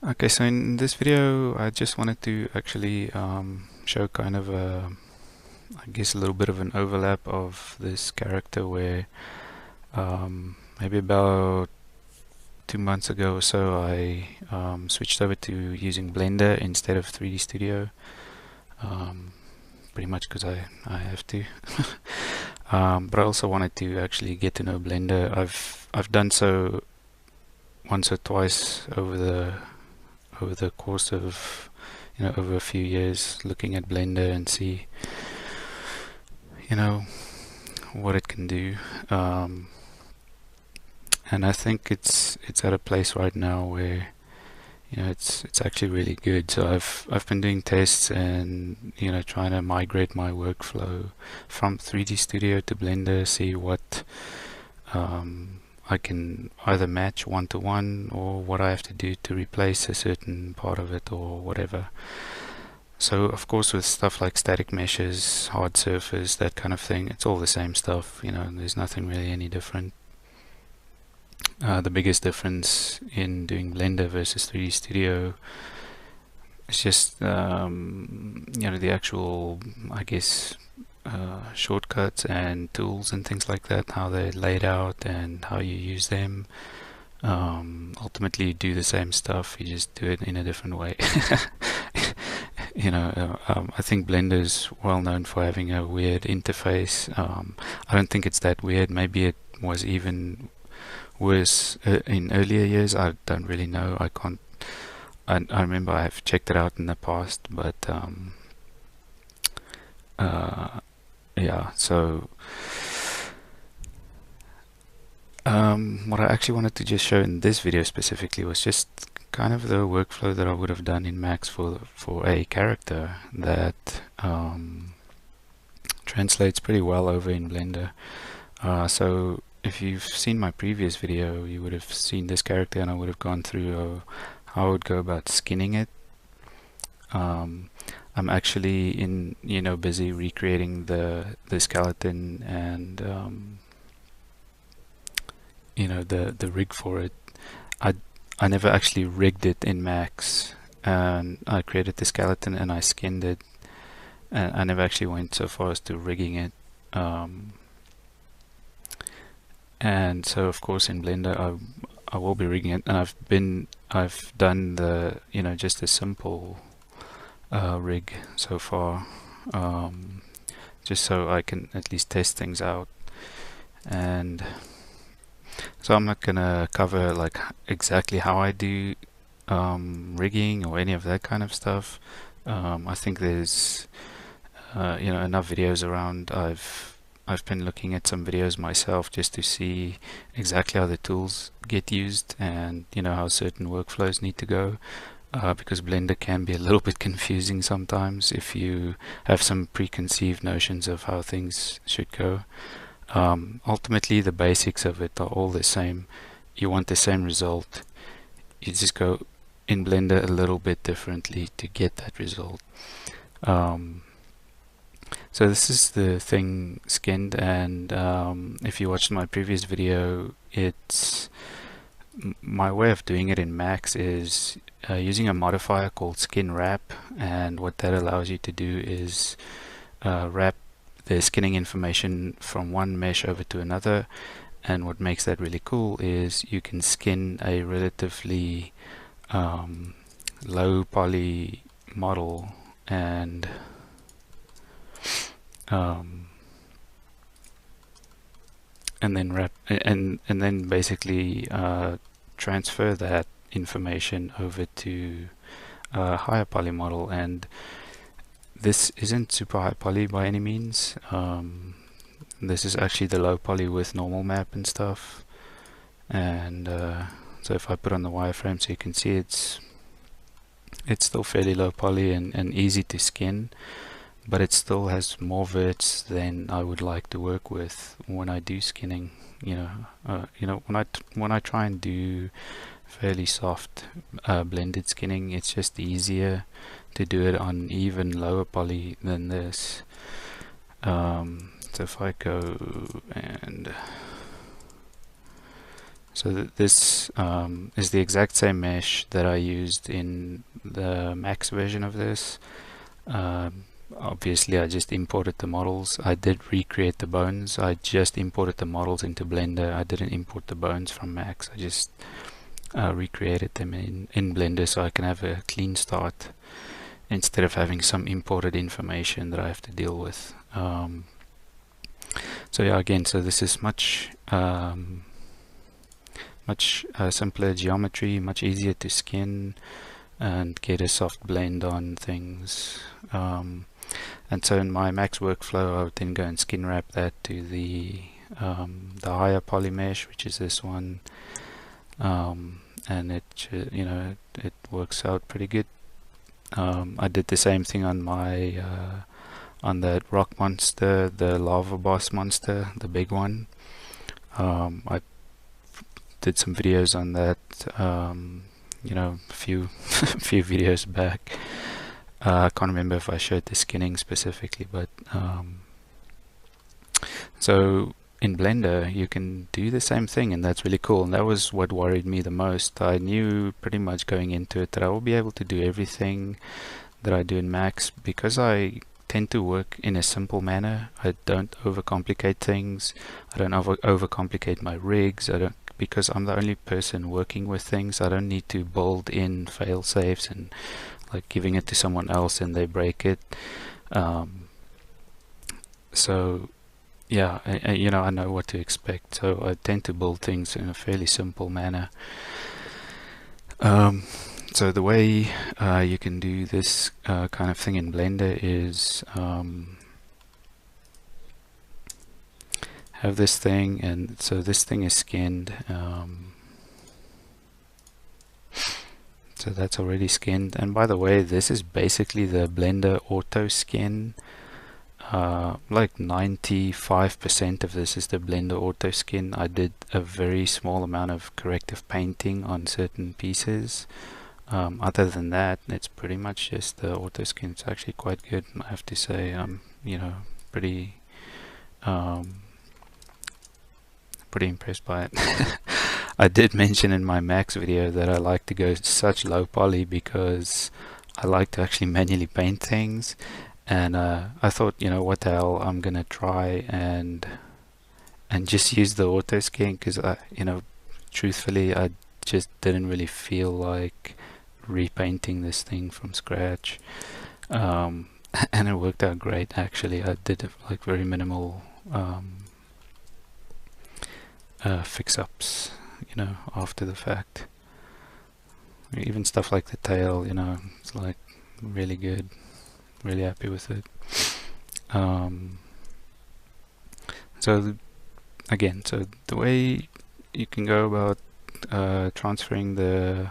Okay, so in this video, I just wanted to actually show kind of I guess a little bit of an overlap of this character where maybe about 2 months ago or so, I switched over to using Blender instead of 3D Studio, um, pretty much because I have to. But I also wanted to actually get to know Blender. I've done so once or twice over the course of over a few years, looking at Blender and see what it can do. And I think it's at a place right now where it's actually really good. So I've been doing tests and trying to migrate my workflow from 3D Studio to Blender, see what I can either match one to one, or what I have to do to replace a certain part of it or whatever. So of course with stuff like static meshes, hard surface, that kind of thing, it's all the same stuff, there's nothing really any different. The biggest difference in doing Blender versus 3D Studio is just the actual, I guess, shortcuts and tools and things like that, how they're laid out and how you use them. Ultimately you do the same stuff, you just do it in a different way. I think Blender is well known for having a weird interface. I don't think it's that weird. Maybe it was even worse in earlier years. I don't really know. I remember I've checked it out in the past, but yeah. So what I actually wanted to just show in this video specifically was just kind of the workflow that I would have done in Max for a character that translates pretty well over in Blender. So if you've seen my previous video, you would have seen this character, and I would have gone through how I would go about skinning it. I'm actually busy recreating the skeleton and the rig for it. I never actually rigged it in Max, and I created the skeleton and I skinned it, and I never actually went so far as to rigging it. And so of course in Blender I will be rigging it, and I've done the just a simple rig so far, just so I can at least test things out. And so I'm not gonna cover like exactly how I do rigging or any of that kind of stuff. I think there's enough videos around. I've been looking at some videos myself just to see exactly how the tools get used, and how certain workflows need to go, because Blender can be a little bit confusing sometimes if you have some preconceived notions of how things should go. Ultimately the basics of it are all the same. You want the same result, you just go in Blender a little bit differently to get that result. So this is the thing skinned, and if you watched my previous video, my way of doing it in Max is using a modifier called skin wrap, and what that allows you to do is wrap the skinning information from one mesh over to another. And what makes that really cool is you can skin a relatively low poly model and then wrap and then basically transfer that information over to a higher poly model. And this isn't super high poly by any means. This is actually the low poly with normal map and stuff. And so if I put on the wireframe, so you can see it's still fairly low poly and easy to skin, but it still has more verts than I would like to work with when I do skinning. When I try and do fairly soft blended skinning, it's just easier to do it on even lower poly than this. So if I go and So this is the exact same mesh that I used in the Max version of this. Obviously I just imported the models. I did recreate the bones. I just imported the models into Blender. I didn't import the bones from Max. I just recreated them in Blender so I can have a clean start instead of having some imported information that I have to deal with. So yeah, again, so this is much simpler geometry, much easier to skin and get a soft blend on things. And so in my Max workflow, I would then go and skin wrap that to the higher poly mesh, which is this one, and it it works out pretty good. I did the same thing on my on that rock monster, the lava boss monster, the big one. I did some videos on that, a few few videos back. I can't remember if I showed the skinning specifically, but so in Blender you can do the same thing, and that's really cool. And that was what worried me the most. I knew pretty much going into it that I will be able to do everything that I do in Max because I tend to work in a simple manner. I don't overcomplicate things. I don't overcomplicate my rigs. Because I'm the only person working with things. I don't need to build in fail safes and like giving it to someone else and they break it. So yeah, I know what to expect. So I tend to build things in a fairly simple manner. So the way you can do this kind of thing in Blender is have this thing, and so this thing is skinned. So that's already skinned. And by the way, this is basically the Blender auto skin. Like 95% of this is the Blender auto skin. I did a very small amount of corrective painting on certain pieces. Other than that, it's pretty much just the auto skin. It's actually quite good, I have to say. Pretty pretty impressed by it. I did mention in my Max video that I like to go such low poly because I like to actually manually paint things, and I thought, what the hell, I'm gonna try and just use the auto skin because truthfully I just didn't really feel like repainting this thing from scratch, and it worked out great. Actually, I did like very minimal fix-ups after the fact. Even stuff like the tail, it's like really good, really happy with it. So the way you can go about transferring the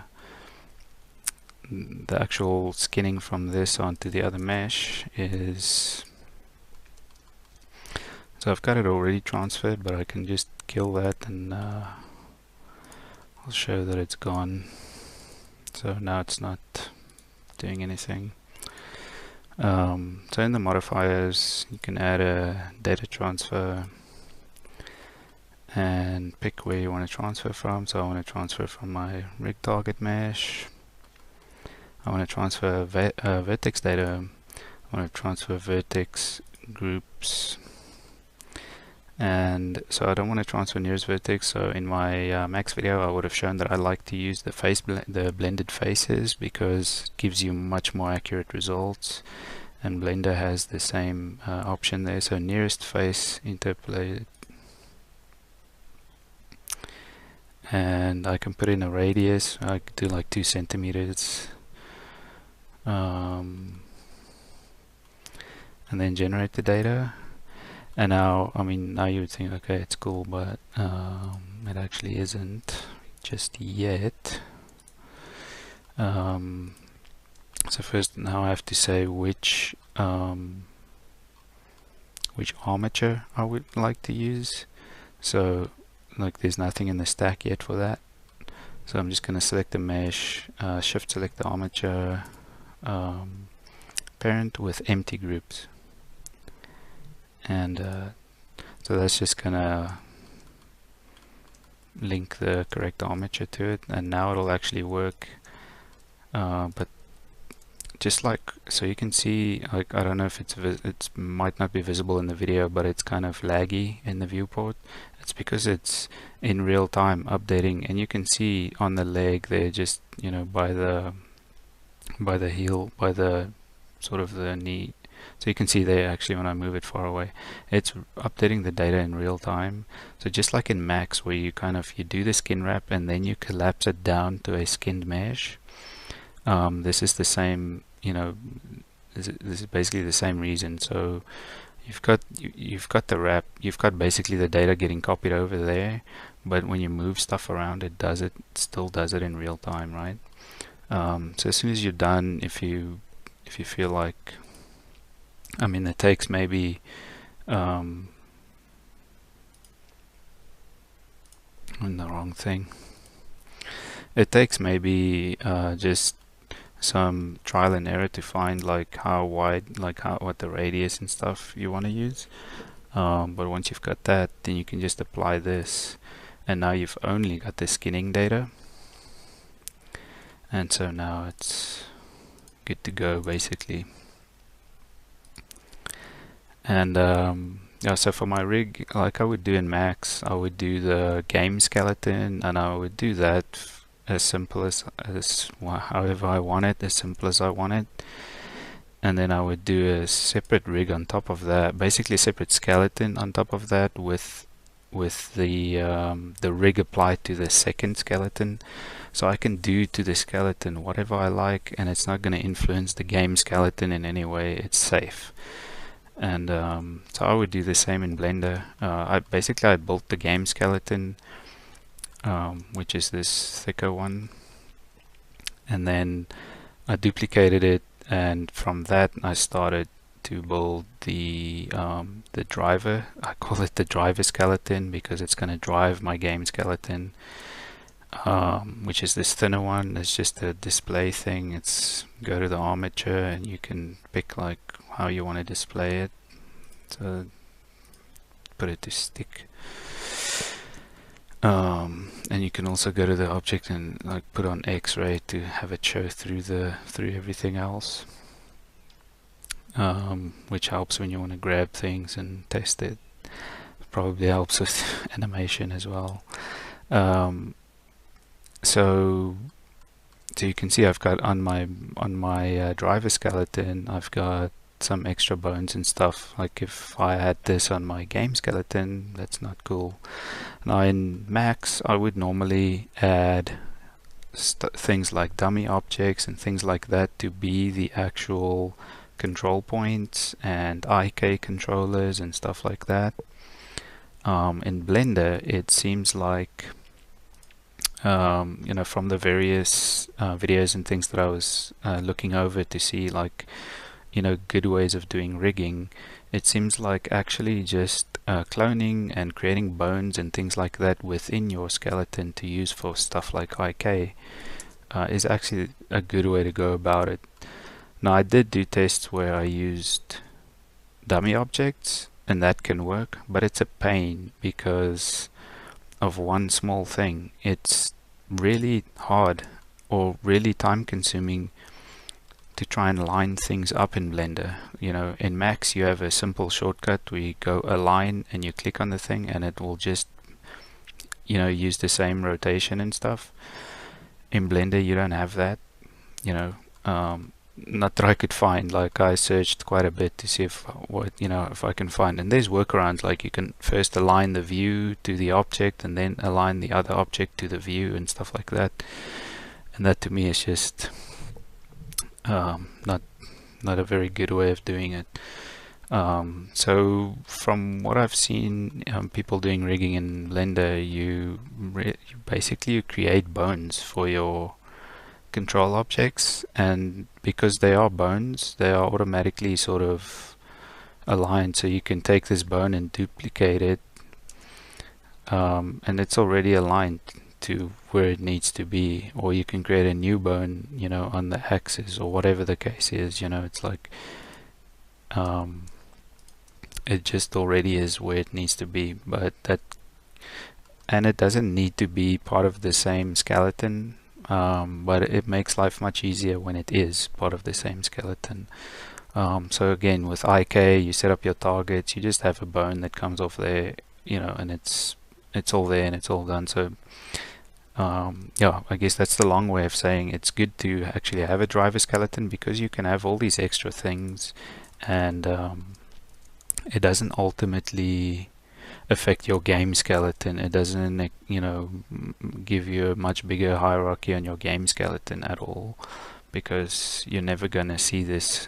actual skinning from this onto the other mesh is, so I've got it already transferred, but I can just kill that and I'll show that it's gone. So now it's not doing anything. So in the modifiers you can add a data transfer and pick where you want to transfer from. So I want to transfer from my rig target mesh. I want to transfer vertex data. I want to transfer vertex groups, and so I don't want to transfer nearest vertex. So in my Max video I would have shown that I like to use the blended faces because it gives you much more accurate results, and Blender has the same option there. So nearest face interpolated, and I can put in a radius. I could do like 2 centimeters, and then generate the data. And now, now you would think, okay, it's cool, but it actually isn't just yet. So first, now I have to say which armature I would like to use. So like there's nothing in the stack yet for that. So I'm just going to select the mesh, shift select the armature, parent with empty groups. And so that's just gonna link the correct armature to it, and now it'll actually work. But just like, so you can see, like, I don't know if it might not be visible in the video, but it's kind of laggy in the viewport. It's because it's in real time updating, and you can see on the leg there, just, you know, by the heel, by the sort of the knee. So you can see there actually when I move it far away, it's updating the data in real time. So just like in Max, where you kind of, you do the skin wrap and then you collapse it down to a skinned mesh. This is the same, you know, this is basically the same reason. So you've got the wrap, you've got basically the data getting copied over there, but when you move stuff around, it still does it in real time, right? So as soon as you're done, if you feel like, I mean, it takes maybe in the wrong thing. It takes maybe just some trial and error to find like how wide, like what the radius and stuff you want to use. But once you've got that, then you can just apply this, and now you've only got the skinning data. And so now it's good to go basically. And yeah, so for my rig, like I would do in Max, I would do the game skeleton, and I would do that as simple as however I want it, as simple as I want it. And then I would do a separate rig on top of that, basically a separate skeleton on top of that, with the rig applied to the second skeleton. So I can do to the skeleton whatever I like, and it's not going to influence the game skeleton in any way. It's safe. And so I would do the same in Blender. I built the game skeleton, which is this thicker one, and then I duplicated it, and from that I started to build the driver. I call it the driver skeleton because it's going to drive my game skeleton, which is this thinner one. It's just a display thing. It's go to the armature and you can pick like how you want to display it. So put it to stick. And you can also go to the object and like put on X-ray to have it show through everything else, which helps when you want to grab things and test it. Probably helps with animation as well. So you can see I've got on my driver skeleton, I've got some extra bones and stuff. Like if I had this on my game skeleton, that's not cool. Now in Max, I would normally add things like dummy objects and things like that to be the actual control points and IK controllers and stuff like that. In Blender, it seems like you know, from the various videos and things that I was looking over to see, like, you know, good ways of doing rigging, it seems like actually just cloning and creating bones and things like that within your skeleton to use for stuff like IK is actually a good way to go about it. Now I did do tests where I used dummy objects, and that can work, but it's a pain because of one small thing. It's really hard or really time consuming to try and line things up in Blender. You know, in Max you have a simple shortcut where you go align and you click on the thing and it will just, you know, use the same rotation and stuff. In Blender you don't have that, you know. Not that I could find. Like I searched quite a bit to see if I can find, and there's workarounds, like you can first align the view to the object and then align the other object to the view and stuff like that, and that to me is just not a very good way of doing it. So from what I've seen people doing rigging in Blender, you basically create bones for your control objects, and because they are bones, they are automatically sort of aligned, so you can take this bone and duplicate it, and it's already aligned to where it needs to be, or you can create a new bone, you know, on the axis or whatever the case is. You know, it's like it just already is where it needs to be. But that and it doesn't need to be part of the same skeleton, but it makes life much easier when it is part of the same skeleton. So again, with IK, you set up your targets, you just have a bone that comes off there, you know, and it's all there and it's all done. So yeah, I guess that's the long way of saying it's good to actually have a driver skeleton, because you can have all these extra things, and it doesn't ultimately affect your game skeleton. It doesn't, you know, give you a much bigger hierarchy on your game skeleton at all, because you're never gonna see this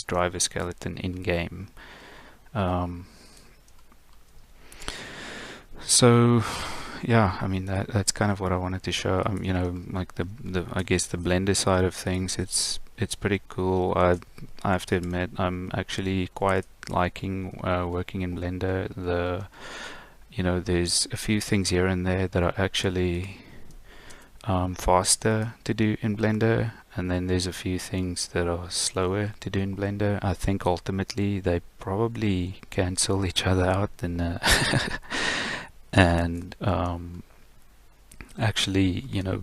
driver skeleton in game. So yeah, I mean that's kind of what I wanted to show. You know, like the I guess the Blender side of things, it's pretty cool. I have to admit, I'm actually quite liking working in Blender. You know, there's a few things here and there that are actually faster to do in Blender, and then there's a few things that are slower to do in Blender. I think ultimately they probably cancel each other out, and actually, you know,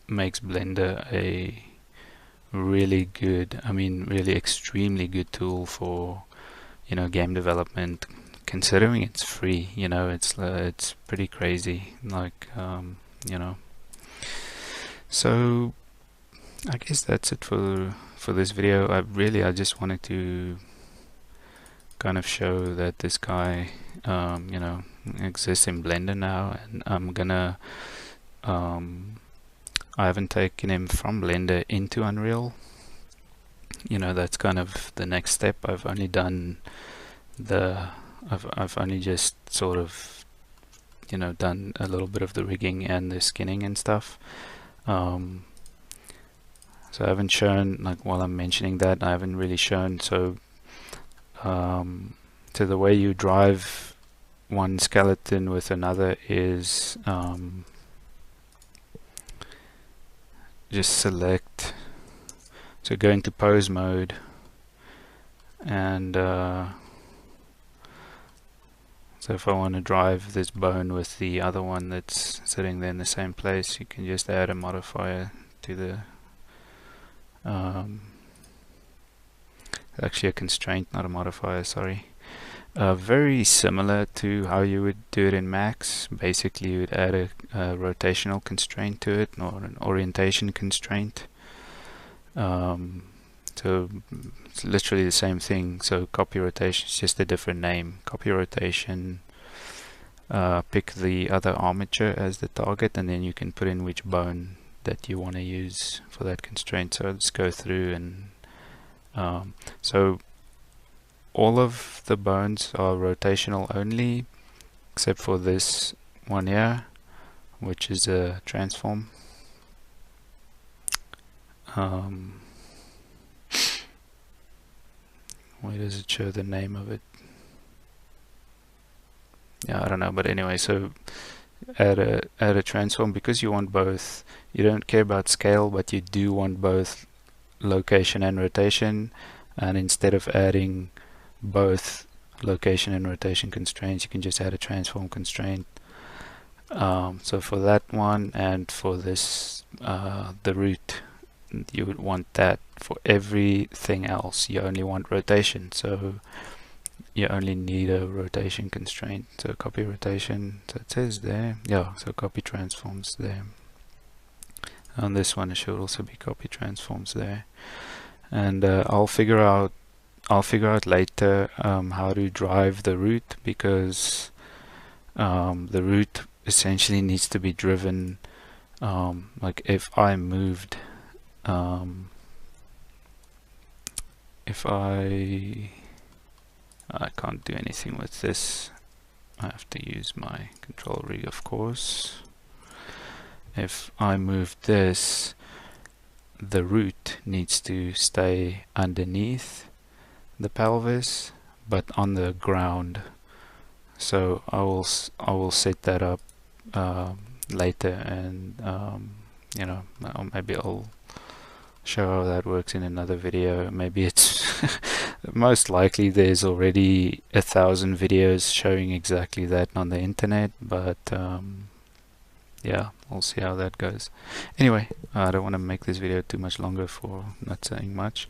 makes Blender a really good, I mean really extremely good tool for, you know, game development, considering it's free. You know, it's pretty crazy, like you know. So I guess that's it for this video. I just wanted to kind of show that this guy you know, exists in Blender now, and I'm gonna I haven't taken him from Blender into Unreal. You know, that's kind of the next step. I've only done I've only just sort of, you know, done a little bit of the rigging and the skinning and stuff. So I haven't shown, like, while I'm mentioning that, I haven't really shown. So so the way you drive one skeleton with another is just select, so go into pose mode, and so if I want to drive this bone with the other one that's sitting there in the same place, you can just add a modifier to the actually a constraint, not a modifier, sorry. Very similar to how you would do it in Max. Basically, you would add a rotational constraint to it, or an orientation constraint. So it's literally the same thing. So copy rotation is just a different name. Copy rotation, pick the other armature as the target, and then you can put in which bone that you want to use for that constraint. So let's go through, and so all of the bones are rotational only, except for this one here, which is a transform. Where does it show the name of it? Yeah, I don't know, but anyway, so add a transform, because you want both. You don't care about scale, but you do want both location and rotation, and instead of adding both location and rotation constraints, you can just add a transform constraint. So for that one, and for this the root, you would want that. For everything else, you only want rotation, so you only need a rotation constraint. So copy rotation, so it says there, yeah, so copy transforms there. On this one it should also be copy transforms there, and I'll figure out later how to drive the root, because the root essentially needs to be driven, like if I moved, if I can't do anything with this, I have to use my control rig, of course. If I move this, the root needs to stay underneath the pelvis but on the ground. So I will set that up later, and you know, maybe I'll show how that works in another video. Maybe it's most likely there's already 1,000 videos showing exactly that on the internet, but yeah, we'll see how that goes. Anyway, I don't want to make this video too much longer for not saying much.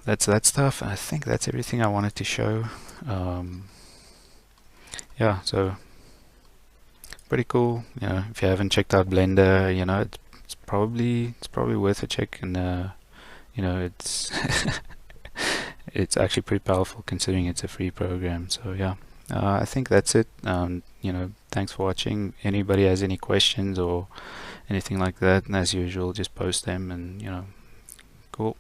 That's that stuff. I think that's everything I wanted to show. Yeah, so pretty cool. You know, if you haven't checked out Blender, you know, it's probably worth a check, and you know, it's it's actually pretty powerful considering it's a free program. So yeah, I think that's it. You know, thanks for watching. Anybody has any questions or anything like that, and as usual, just post them, and you know, cool.